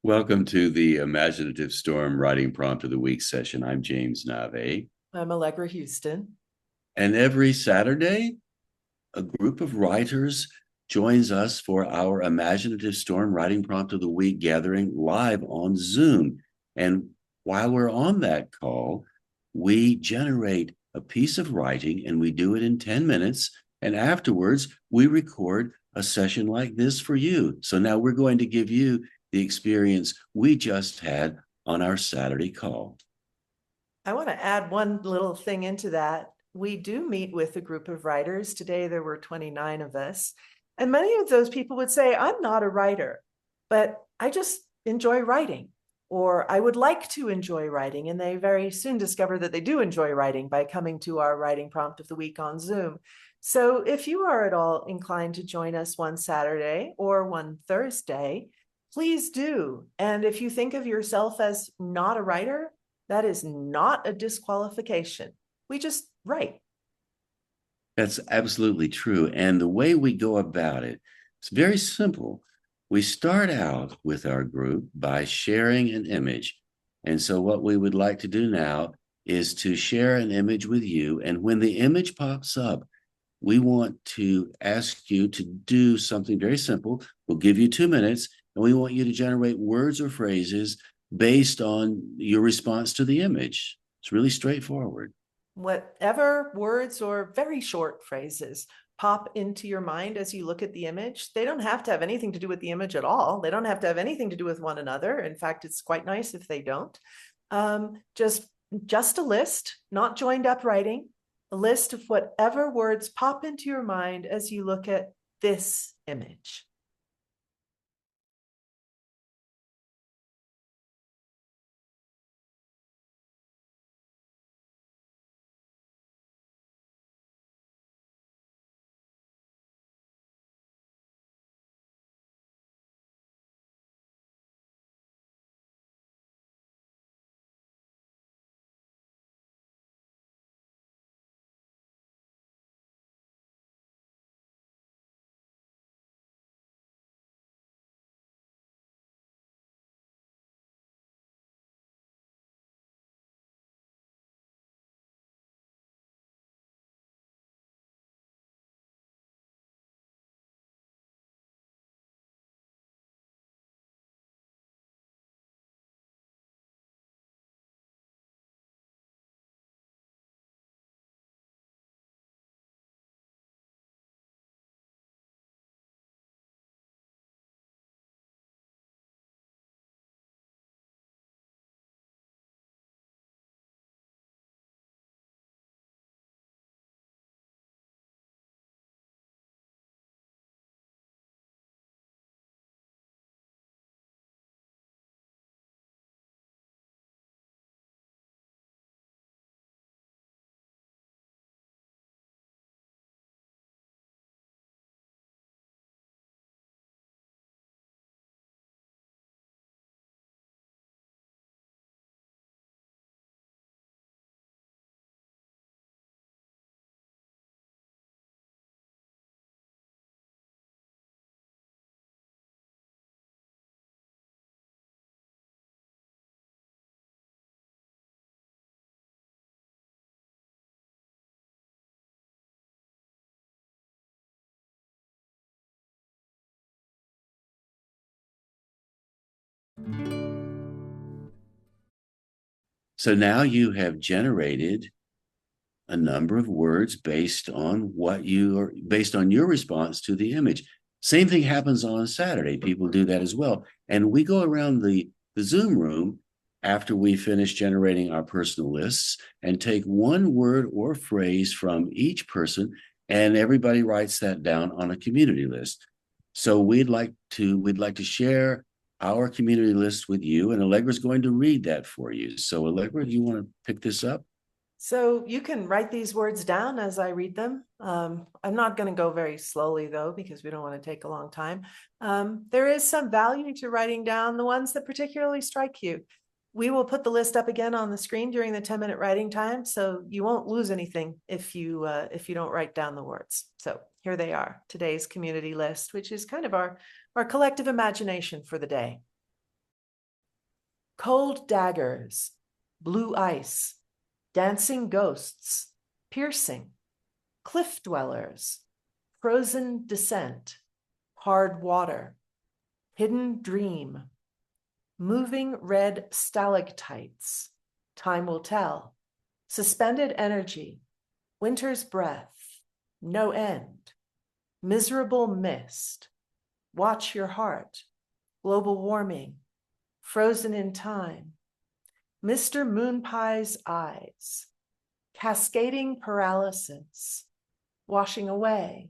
Welcome to the Imaginative Storm Writing Prompt of the Week session. I'm James Nave. I'm Allegra Houston. And every Saturday, a group of writers joins us for our Imaginative Storm Writing Prompt of the Week gathering live on Zoom. And while we're on that call, we generate a piece of writing and we do it in 10 minutes. And afterwards, we record a session like this for you. So now we're going to give you the experience we just had on our Saturday call. I want to add one little thing into that. We do meet with a group of writers. Today, there were 29 of us. And many of those people would say, I'm not a writer, but I just enjoy writing, or I would like to enjoy writing. And they very soon discover that they do enjoy writing by coming to our writing prompt of the week on Zoom. So if you are at all inclined to join us one Saturday or one Thursday, please do. And if you think of yourself as not a writer, that is not a disqualification. We just write. That's absolutely true. And the way we go about it, it's very simple. We start out with our group by sharing an image. And so, what we would like to do now is to share an image with you. And when the image pops up, we want to ask you to do something very simple. We'll give you 2 minutes, and we want you to generate words or phrases based on your response to the image. It's really straightforward. Whatever words or very short phrases pop into your mind as you look at the image, they don't have to have anything to do with the image at all. They don't have to have anything to do with one another. In fact, it's quite nice if they don't. Just a list, not joined up writing, a list of whatever words pop into your mind as you look at this image. So now you have generated a number of words based on your response to the image. Same thing happens on Saturday. People do that as well. And we go around the Zoom room after we finish generating our personal lists and take one word or phrase from each person, and everybody writes that down on a community list. So we'd like to share our community list with you, and Allegra's going to read that for you. So Allegra, do you want to pick this up? So you can write these words down as I read them. I'm not going to go very slowly, though, because we don't want to take a long time. There is some value to writing down the ones that particularly strike you. We will put the list up again on the screen during the 10-minute writing time, so you won't lose anything if you don't write down the words. So here they are, today's community list, which is kind of our collective imagination for the day. Cold daggers, blue ice, dancing ghosts, piercing, cliff dwellers, frozen descent, hard water, hidden dream, moving red stalactites, time will tell, suspended energy, winter's breath, no end, miserable mist, watch your heart, global warming, frozen in time, Mr. Moonpie's eyes, cascading paralysis, washing away,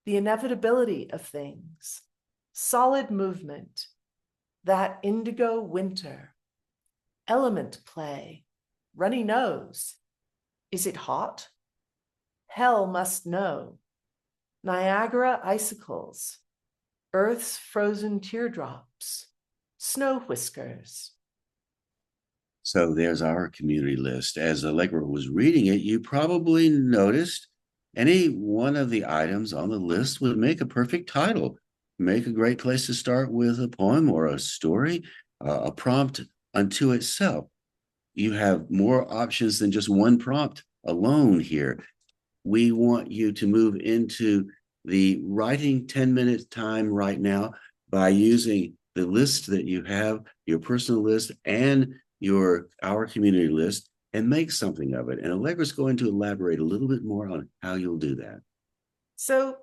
the inevitability of things, solid movement, that indigo winter, element play, runny nose. Is it hot? Hell must know. Niagara icicles, Earth's frozen teardrops, snow whiskers. So there's our community list. As Allegra was reading it, you probably noticed any one of the items on the list would make a perfect title, make a great place to start with a poem or a story, a prompt unto itself. You have more options than just one prompt alone here. We want you to move into the writing 10 minutes time right now by using the list that you have, your personal list and our community list, and make something of it. And Allegra's going to elaborate a little bit more on how you'll do that. So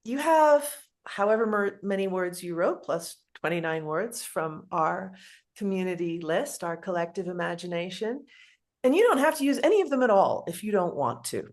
you have however many words you wrote, plus 29 words from our community list, our collective imagination. And you don't have to use any of them at all if you don't want to.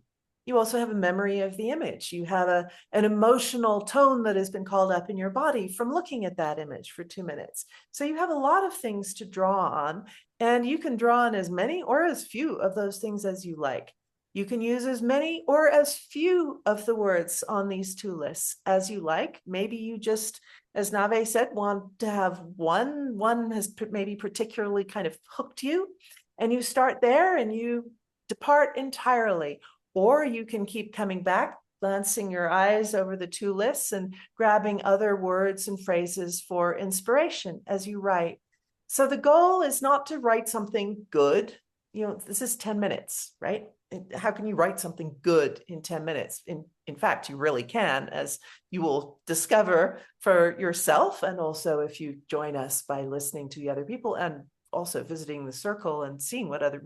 You also have a memory of the image. You have an emotional tone that has been called up in your body from looking at that image for 2 minutes. So you have a lot of things to draw on, and you can draw on as many or as few of those things as you like. You can use as many or as few of the words on these two lists as you like. Maybe you just, as Nave said, want to have one has maybe particularly kind of hooked you, and you start there and you depart entirely. Or you can keep coming back, glancing your eyes over the two lists and grabbing other words and phrases for inspiration as you write. So the goal is not to write something good. You know, this is 10 minutes, right? How can you write something good in 10 minutes? In fact, you really can, as you will discover for yourself. And also if you join us by listening to the other people and also visiting the circle and seeing what other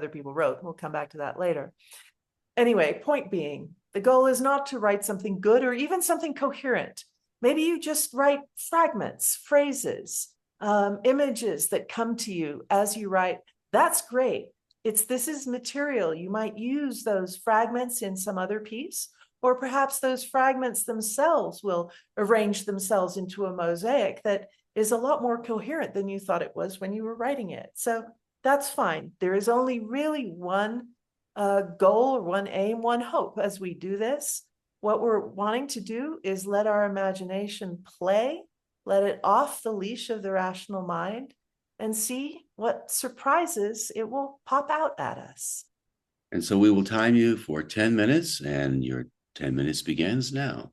people wrote. We'll come back to that later. Anyway, point being, the goal is not to write something good or even something coherent. Maybe you just write fragments, phrases, images that come to you as you write. That's great. This is material. You might use those fragments in some other piece, or perhaps those fragments themselves will arrange themselves into a mosaic that is a lot more coherent than you thought it was when you were writing it. So that's fine. There is only really one goal, or one aim, one hope as we do this. What we're wanting to do is let our imagination play, let it off the leash of the rational mind, and see what surprises it will pop out at us. And so we will time you for 10 minutes, and your 10 minutes begins now.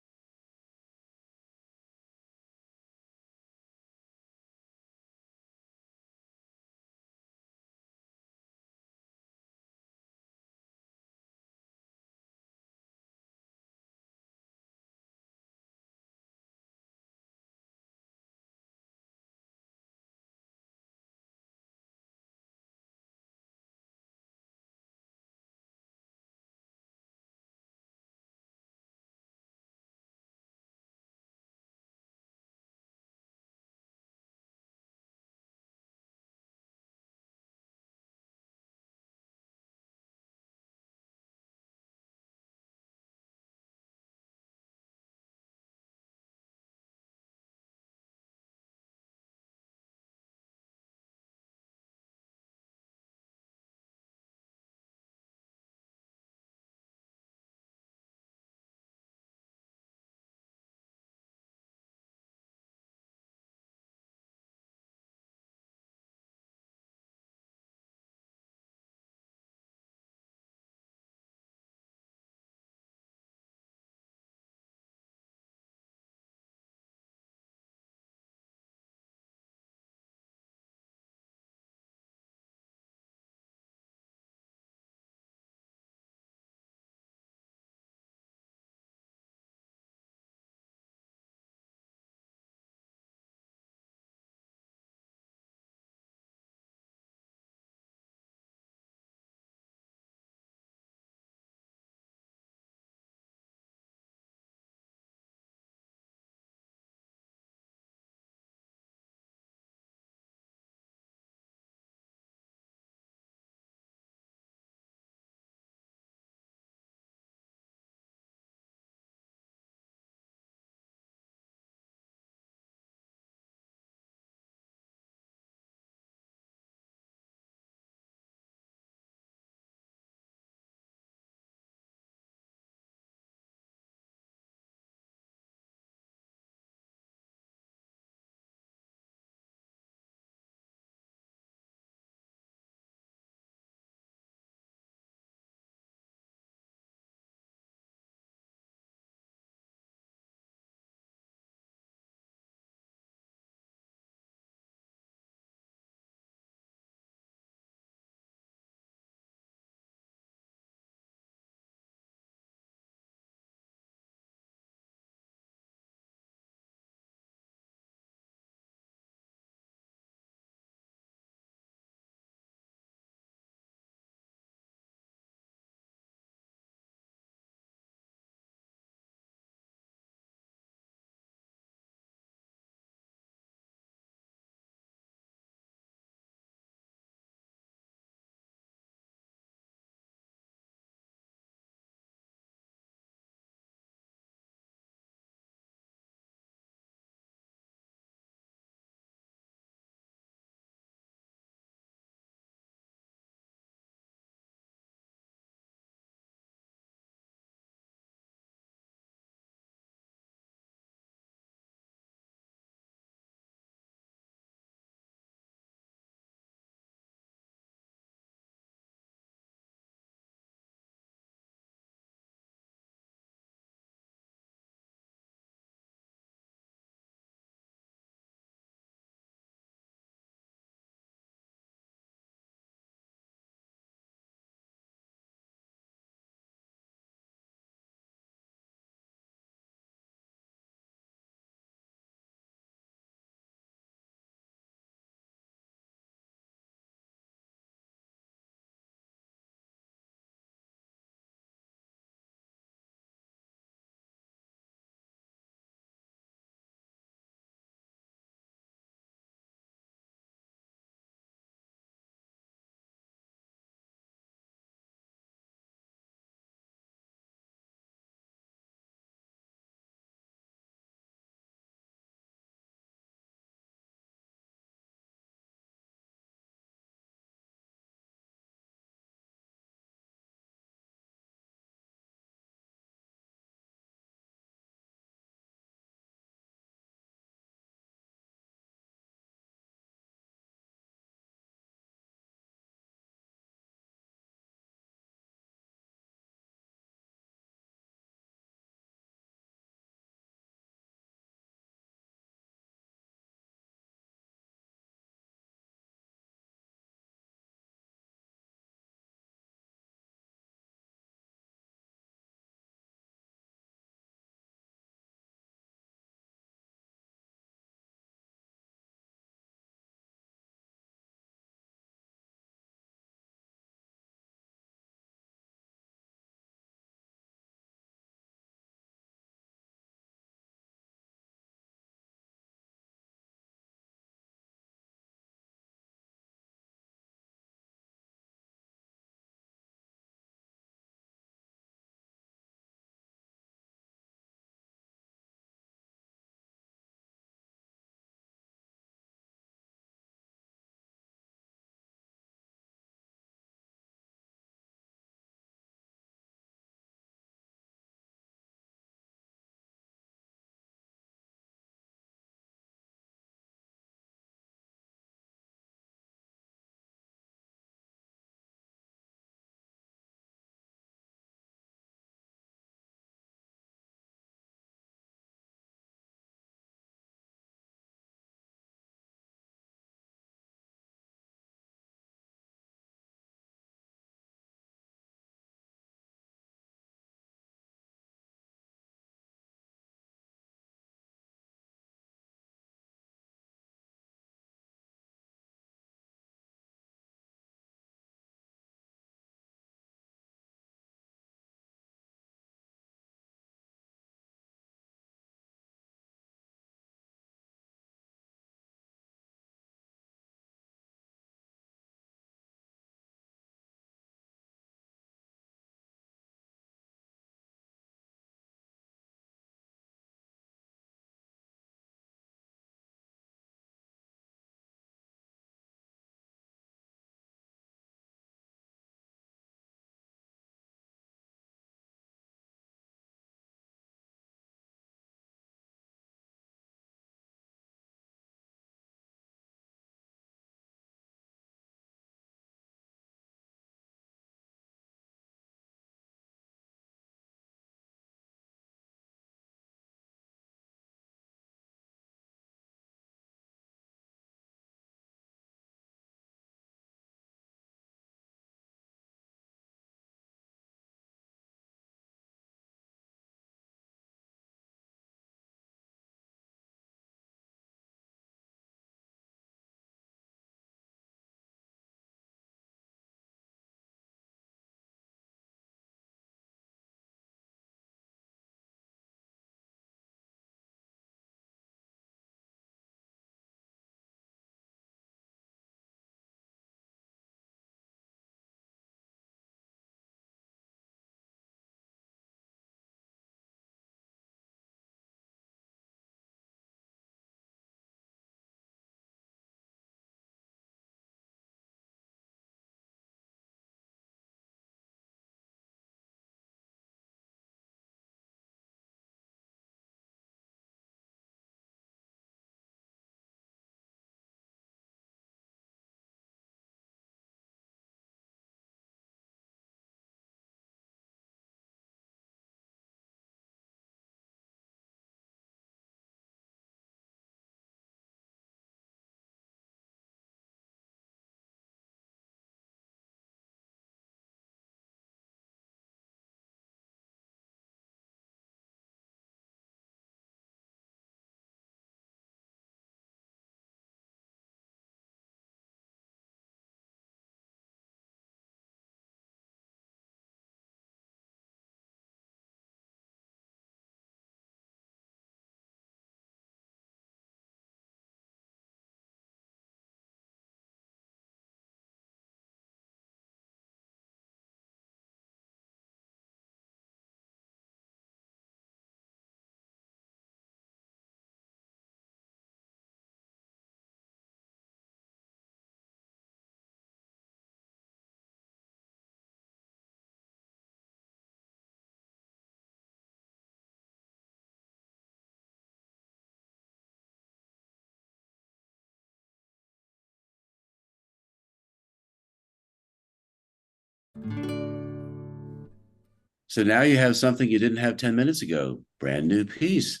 So now you have something you didn't have 10 minutes ago, brand new piece.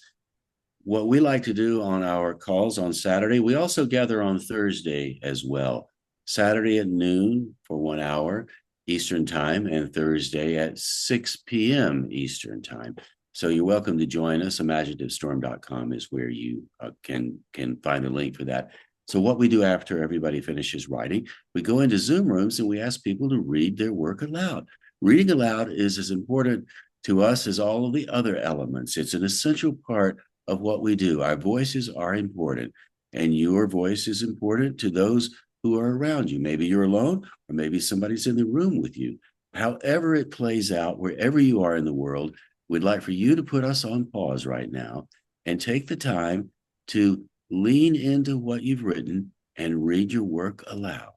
What we like to do on our calls on Saturday, we also gather on Thursday as well. Saturday at noon for 1 hour Eastern time, and Thursday at 6 p.m. Eastern time. So you're welcome to join us. Imaginativestorm.com is where you can find the link for that. So what we do after everybody finishes writing, we go into Zoom rooms and we ask people to read their work aloud. Reading aloud is as important to us as all of the other elements. It's an essential part of what we do. Our voices are important, and your voice is important to those who are around you. Maybe you're alone, or maybe somebody's in the room with you. However it plays out, wherever you are in the world, we'd like for you to put us on pause right now and take the time to lean into what you've written and read your work aloud.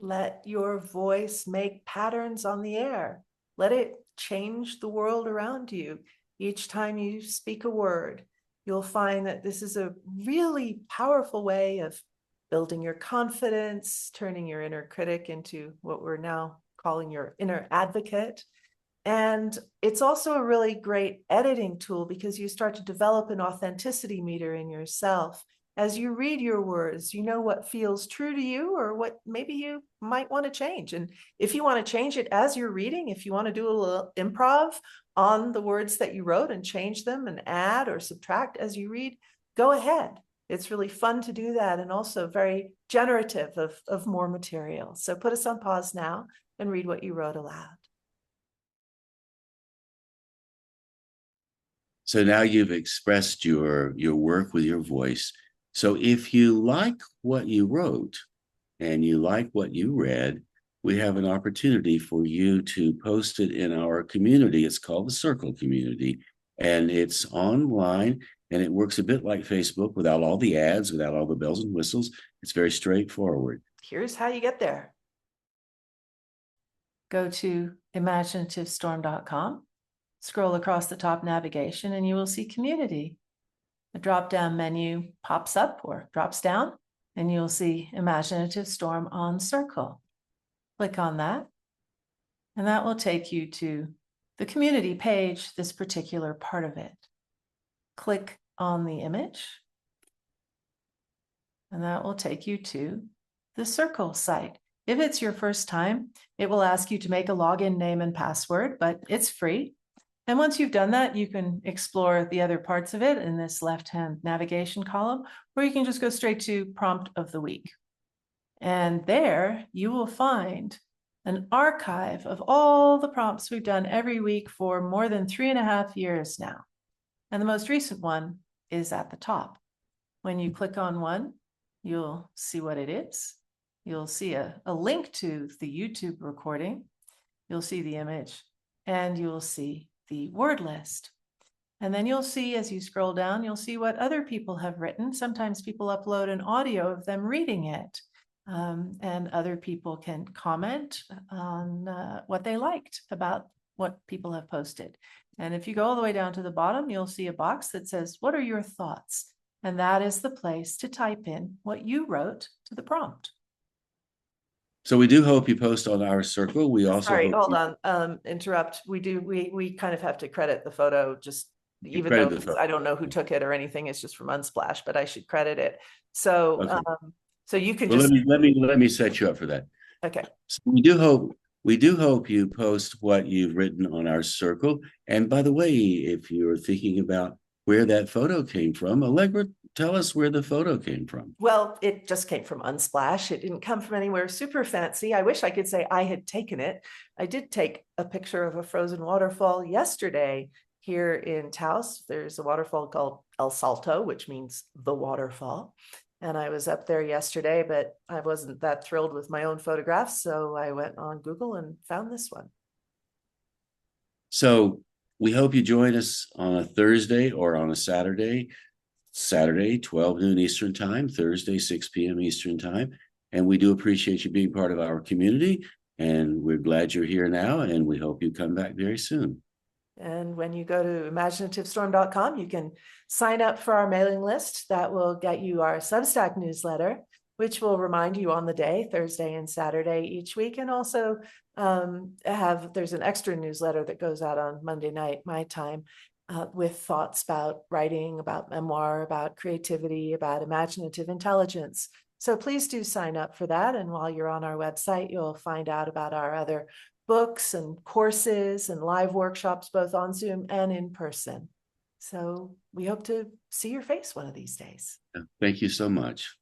Let your voice make patterns on the air. Let it change the world around you. Each time you speak a word, you'll find that this is a really powerful way of building your confidence, turning your inner critic into what we're now calling your inner advocate. And it's also a really great editing tool because you start to develop an authenticity meter in yourself. As you read your words, you know what feels true to you or what maybe you might want to change. And if you want to change it as you're reading, if you want to do a little improv on the words that you wrote and change them and add or subtract as you read, go ahead. It's really fun to do that and also very generative of more material. So put us on pause now and read what you wrote aloud. So now you've expressed your work with your voice. So if you like what you wrote and you like what you read, we have an opportunity for you to post it in our community. It's called the Circle community, and it's online, and it works a bit like Facebook without all the ads, without all the bells and whistles. It's very straightforward. Here's how you get there. Go to imaginativestorm.com, scroll across the top navigation, and you will see community. A drop-down menu pops up or drops down, and you'll see Imaginative Storm on Circle. Click on that, and that will take you to the community page, this particular part of it. Click on the image, and that will take you to the Circle site. If it's your first time, it will ask you to make a login name and password, but it's free. And once you've done that, you can explore the other parts of it in this left-hand navigation column, or you can just go straight to prompt of the week. And there you will find an archive of all the prompts we've done every week for more than 3.5 years now. And the most recent one is at the top. When you click on one, you'll see what it is. You'll see a link to the YouTube recording. You'll see the image, and you'll see the word list. And then you'll see, as you scroll down, you'll see what other people have written. Sometimes people upload an audio of them reading it, and other people can comment on what they liked about what people have posted. And if you go all the way down to the bottom, you'll see a box that says, "What are your thoughts?" And that is the place to type in what you wrote to the prompt. So we do hope you post on our Circle. We also Sorry, hope hold on, interrupt. We kind of have to credit the photo, just even credit though the photo. I don't know who took it or anything, it's just from Unsplash, but I should credit it. So, Okay. so you can Well, just, let me set you up for that. okay. So we do hope you post what you've written on our Circle. And by the way, if you're thinking about where that photo came from, Allegra, tell us where the photo came from. Well, it just came from Unsplash. It didn't come from anywhere super fancy. I wish I could say I had taken it. I did take a picture of a frozen waterfall yesterday here in Taos. There's a waterfall called El Salto, which means the waterfall. And I was up there yesterday, but I wasn't that thrilled with my own photographs. So I went on Google and found this one. So we hope you join us on a Thursday or on a Saturday. Saturday, 12 noon Eastern time, Thursday, 6 p.m. Eastern time. And we do appreciate you being part of our community. And we're glad you're here now. And we hope you come back very soon. And when you go to imaginativestorm.com, you can sign up for our mailing list that will get you our Substack newsletter. which will remind you on the day, Thursday and Saturday each week. And also there's an extra newsletter that goes out on Monday night, my time, with thoughts about writing, about memoir, about creativity, about imaginative intelligence. So please do sign up for that. And while you're on our website, you'll find out about our other books and courses and live workshops, both on Zoom and in person. So we hope to see your face one of these days. Thank you so much.